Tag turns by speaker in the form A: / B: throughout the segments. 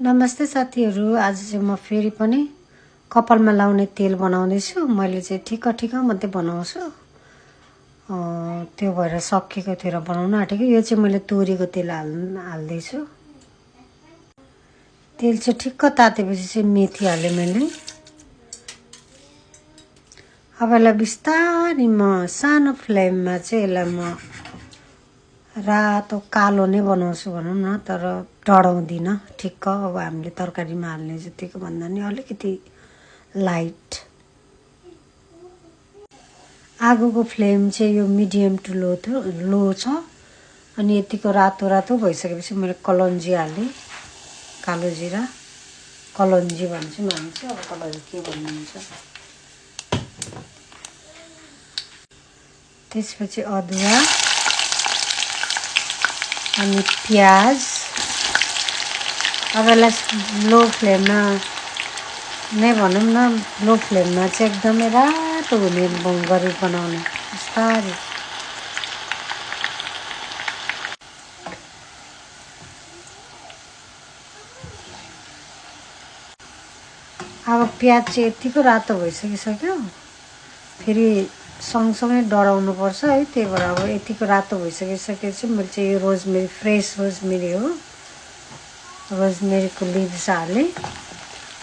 A: नमस्ते साथीहरू, आज चाहिँ म फेरि पनि कपालमा लाउने तेल बनाउँदैछु। मैले चाहिँ ठिक्क मात्रै बनाउँछु, त्यो भएर सकिएको थियो र बनाउन आँटेको। यो चाहिँ मैले तोरीको तेल हाल्दैछु। तेल चाहिँ ठिक्क तातेपछि चाहिँ मेथी हालेँ मैले। अब यसलाई बिस्तारै म सानो फ्लेममा चाहिँ यसलाई म रातो कालो नै बनाउँछु भनौँ न, तर डढाउँदिनँ। ठिक्क अब हामीले तरकारीमा हाल्ने जतिको भन्दा नि अलिकति लाइट। आगोको फ्लेम चाहिँ यो मिडियम टु लो छ। अनि यतिको रातो रातो भइसकेपछि मैले कलन्जी हालेँ, कालो जिरा। कलन्जी भन्छु मान्छे, अब तपाईँहरू के भन्नुहुन्छ। त्यसपछि अदुवा अनि प्याज। अब यसलाई लो फ्लेममा नै भनौँ न, लो फ्लेममा चाहिँ एकदमै रातो हुने गरी बनाउने बिस्तारै। अब प्याज चाहिँ यतिको रातो भइसकिसक्यो, फेरि सँगसँगै डढाउनुपर्छ है। त्यही भएर अब यतिको रातो भइसकिसकेपछि मैले चाहिँ यो रोजमेरी, फ्रेस रोजमेरी हो, रोजमेरीको लिभ्स हालेँ।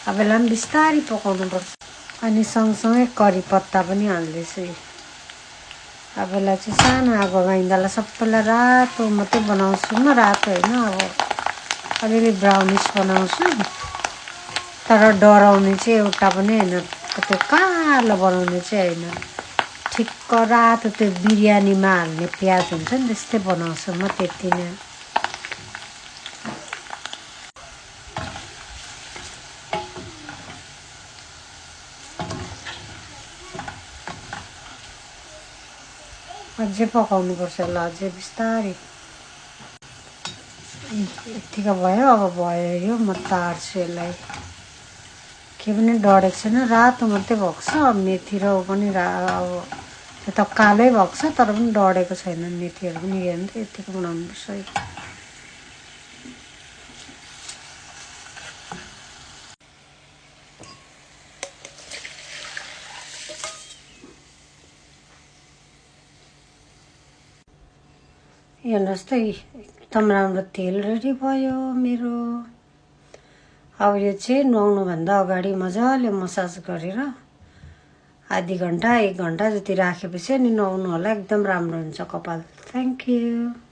A: अब यसलाई पनि बिस्तारै पकाउनुपर्छ। अनि सँगसँगै करी पत्ता पनि हाल्दैछु। अब यसलाई चाहिँ सानो आगोमा यिनीहरूलाई सबैलाई रातो मात्रै बनाउँछु म, रातो होइन, अब अलिअलि ब्राउनिस बनाउँछु। तर डराउने चाहिँ एउटा पनि होइन, त्यो कालो बनाउने चाहिँ होइन। ठिक्क रातो त्यो बिरयानीमा हाल्ने प्याज हुन्छ नि, त्यस्तै बनाउँछु म, त्यति नै। अझै पकाउनुपर्छ ल, अझै बिस्तारै। यतिको भयो, अब भयो यो। म तार्छु यसलाई, के पनि डढेको छैन, रातो मात्रै भएको छ। अब मेथी र पनि अब त्यो त कालै भएको छ, तर पनि डढेको छैन मेथीहरू पनि। हेर्नु त यतिको बनाउनुपर्छ है। हेर्नुहोस् त, एकदम राम्रो तेल रेडी भयो मेरो। अब यो चाहिँ नुहाउनुभन्दा अगाडि मजाले मसाज गरेर आधी घन्टा 1 घन्टा जति राखेपछि अनि नुहाउनु होला, एकदम राम्रो हुन्छ कपाल। Thank you.